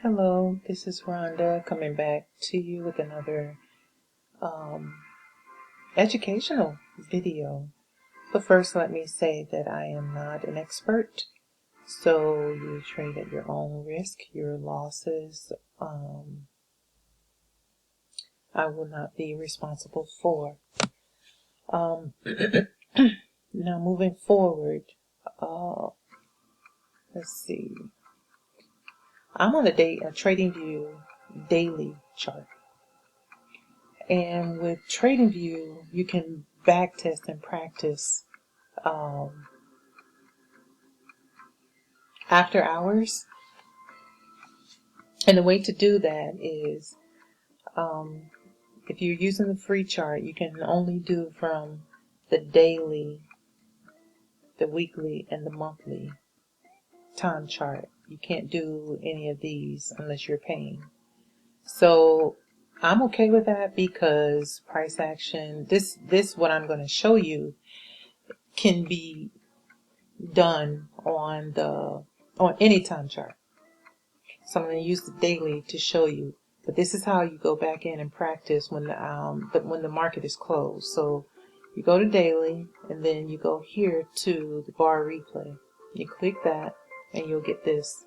Hello, this is Rhonda coming back to you with another educational video. But first, let me say that I am not an expert, so you trade at your own risk. Your losses, I will not be responsible for. Now, moving forward, let's see. I'm on a TradingView daily chart. And with TradingView, you can backtest and practice after hours. And the way to do that is, if you're using the free chart, you can only do from the daily, the weekly, and the monthly time chart. You can't do any of these unless you're paying. So I'm okay with that because price action, this what I'm going to show you can be done on any time chart. So I'm going to use the daily to show you, but this is how you go back in and practice when the market is closed. So you go to daily, and then you go here to the bar replay. You click that, and you'll get this.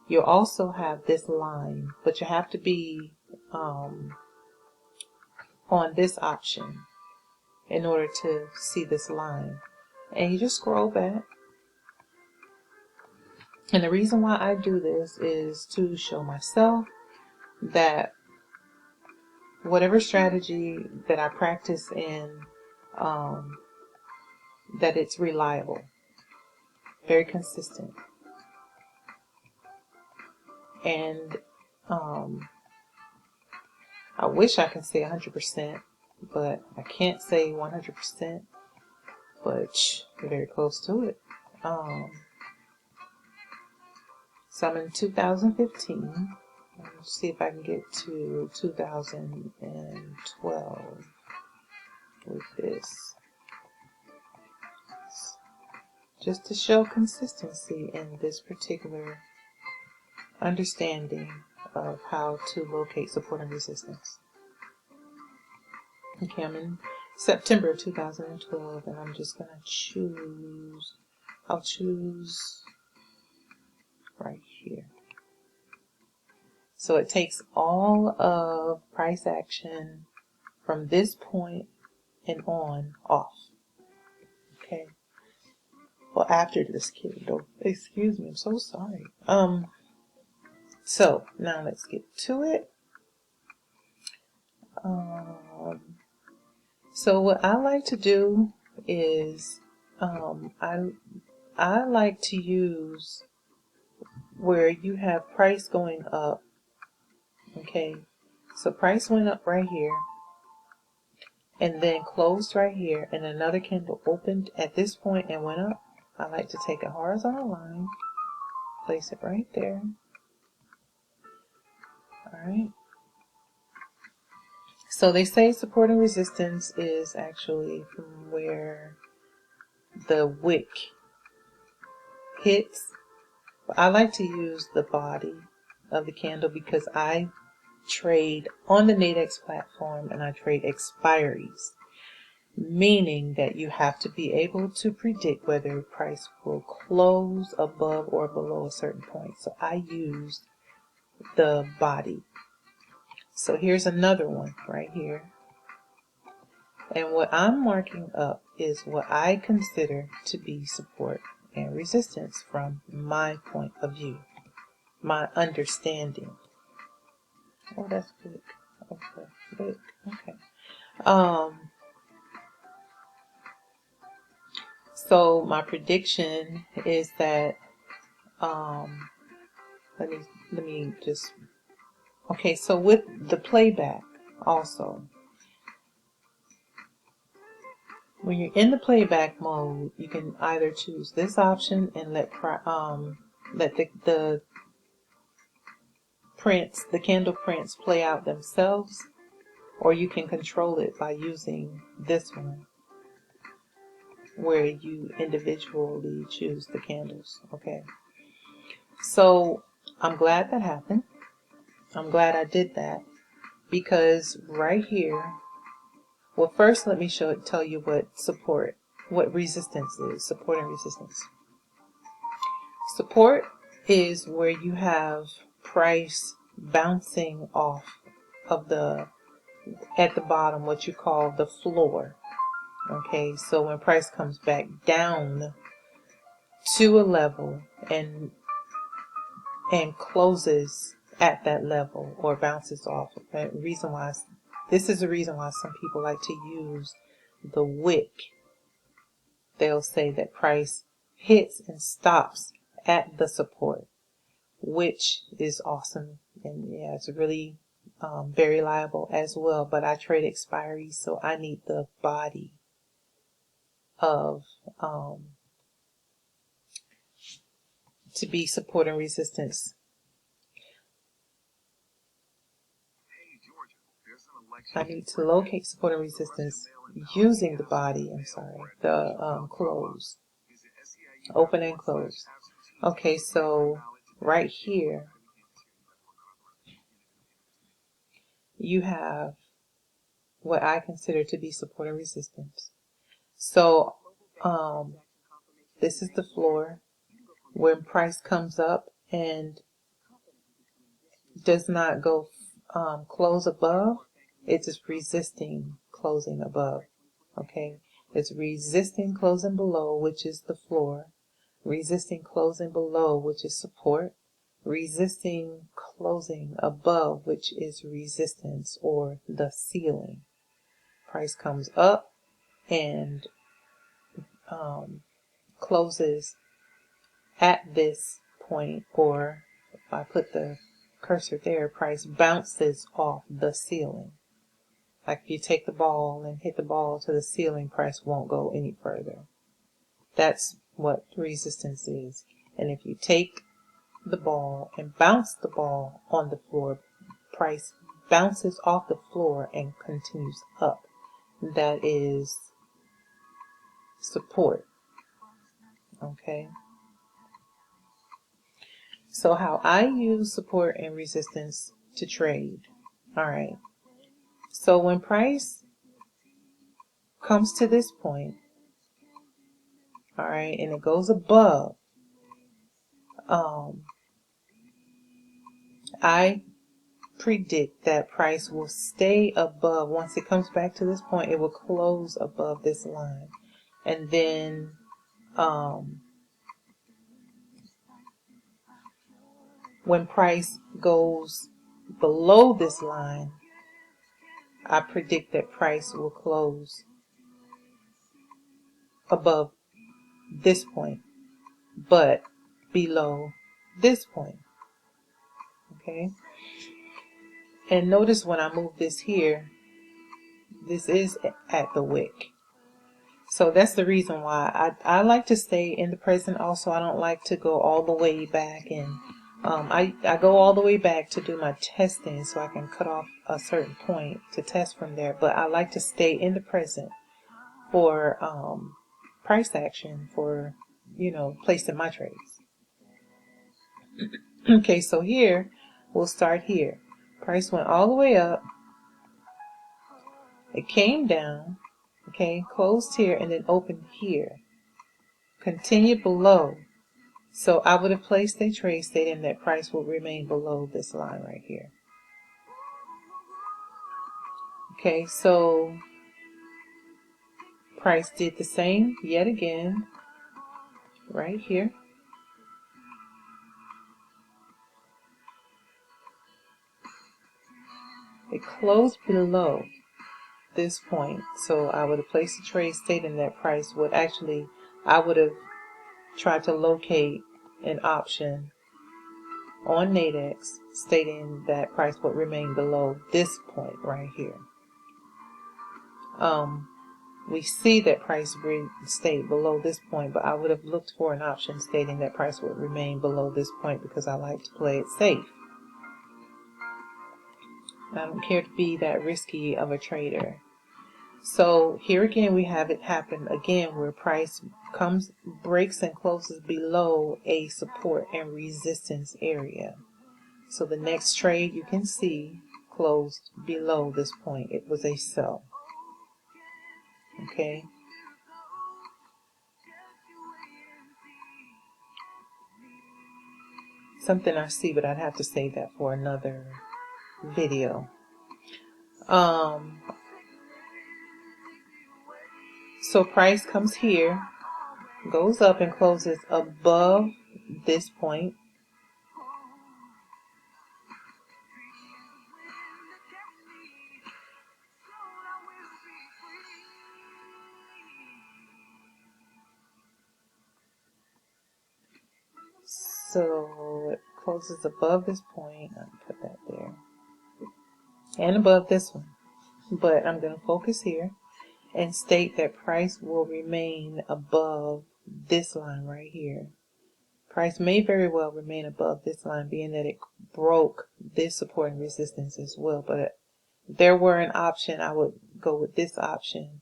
You'll also have this line, but you have to be on this option in order to see this line. And you just scroll back. And the reason why I do this is to show myself that whatever strategy that I practice in, that it's reliable, very consistent. And I wish I could say 100%, but I can't say 100%, but we're very close to it. So I'm in 2015. Let's see if I can get to 2012 with this. Just to show consistency in this particular understanding of how to locate support and resistance. Okay, I'm in September 2012, and I'm just going to choose, I'll choose right here. So it takes all of price action from this point and on off. Okay. Well, after this candle. Excuse me, I'm so sorry. So now let's get to it. So what I like to do is I like to use where you have price going up. Okay, so price went up right here, and then closed right here, and another candle opened at this point and went up. I like to take a horizontal line, place it right there. Alright. So they say support and resistance is actually from where the wick hits. But I like to use the body of the candle because I trade on the Nadex platform and I trade expiries, meaning that you have to be able to predict whether price will close above or below a certain point. So I use the body. So here's another one right here. And what I'm marking up is what I consider to be support and resistance from my point of view, my understanding. Oh, that's good. Okay, good. Okay. So my prediction is that let me just, okay, so with the playback also, when you're in the playback mode, you can either choose this option and let the prints, the candle prints, play out themselves, or you can control it by using this one, where you individually choose the candles. Okay, so I'm glad that happened. I'm glad I did that, because right here, well, first let me tell you what resistance is, support and resistance. Support is where you have price bouncing off of at the bottom, what you call the floor. Okay, so when price comes back down to a level and closes at that level or bounces off. This is the reason why some people like to use the wick. They'll say that price hits and stops at the support, which is awesome, and yeah, it's really very liable as well. But I trade expiry, so I need the body of to be support and resistance. I need to locate support and resistance using the body, the close, open and close. Okay, so right here you have what I consider to be support and resistance. So this is the floor. When price comes up and does not go close above, it's just resisting closing above. Okay, it's resisting closing below, which is the floor, resisting closing below, which is support, resisting closing above, which is resistance or the ceiling. Price comes up and closes at this point, or if I put the cursor there, price bounces off the ceiling. Like if you take the ball and hit the ball to the ceiling, price won't go any further. That's what resistance is. And if you take the ball and bounce the ball on the floor, price bounces off the floor and continues up. That is support. Okay. So how I use support and resistance to trade. All right. So when price comes to this point, all right, and it goes above, I predict that price will stay above. Once it comes back to this point, it will close above this line. And then when price goes below this line, I predict that price will close above this point, but below this point. Okay. And notice when I move this here, this is at the wick. So that's the reason why I like to stay in the present. Also, I don't like to go all the way back, and I go all the way back to do my testing so I can cut off a certain point to test from there. But I like to stay in the present for price action, for placing my trades. Okay, so here we'll start here. Price went all the way up. It came down. Okay, closed here and then opened here. Continued below. So I would have placed a trade stating that price will remain below this line right here. Okay, so price did the same yet again right here. It closed below this point, so I would have placed a trade stating that price would actually, I would have tried to locate an option on Nadex stating that price would remain below this point right here. We see that price stayed below this point, but I would have looked for an option stating that price would remain below this point because I like to play it safe. I don't care to be that risky of a trader. So here again we have it happen again where price breaks and closes below a support and resistance area. So the next trade you can see closed below this point. It was a sell. Okay. Something I see, but I'd have to save that for another video. So price comes here, goes up and closes above this point. So it closes above this point. I'll put that there. And above this one. But I'm going to focus here and state that price will remain above this line right here. Price may very well remain above this line, being that it broke this support and resistance as well. But if there were an option, I would go with this option.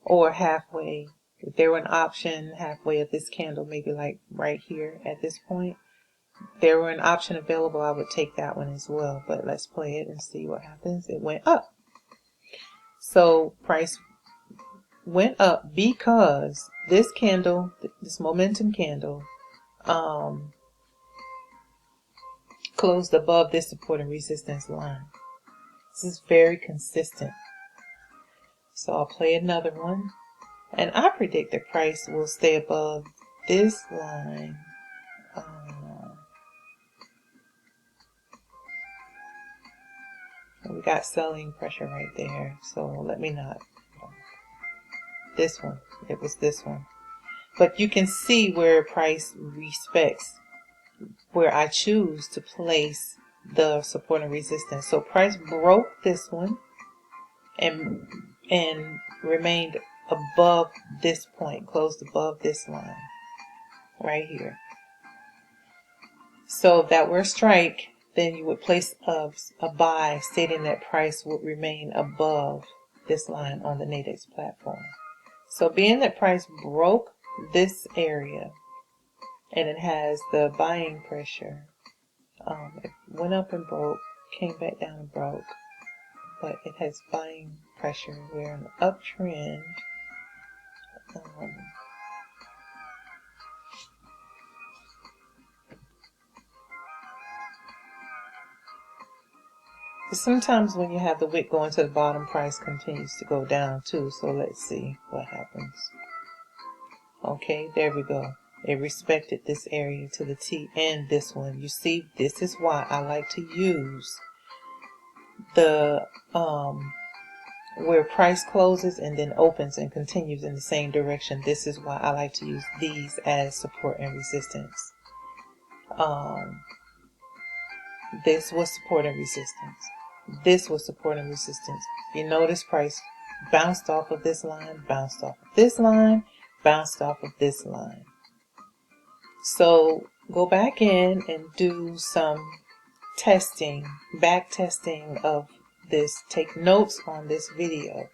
Or halfway. If there were an option halfway of this candle, maybe like right here at this point, if there were an option available, I would take that one as well. But let's play it and see what happens. It went up. So price went up because this candle, this momentum candle, closed above this support and resistance line. This is very consistent. So I'll play another one. And I predict the price will stay above this line. We got selling pressure right there. So let me not. This one. It was this one. But you can see where price respects where I choose to place the support and resistance. So price broke this one and remained above this point, closed above this line right here. So if that were a strike, then you would place a buy stating that price would remain above this line on the Nadex platform. So being that price broke this area and it has the buying pressure, it went up and broke, came back down and broke, but it has buying pressure. We're in an uptrend. Sometimes when you have the wick going to the bottom, price continues to go down too. So let's see what happens. Okay, there we go. It respected this area to the T and this one. You see, this is why I like to use the where price closes and then opens and continues in the same direction. This is why I like to use these as support and resistance. This was support and resistance. This was support and resistance. You notice price bounced off of this line, bounced off of this line, bounced off of this line. So go back in and do some testing, back testing of this. Take notes on this video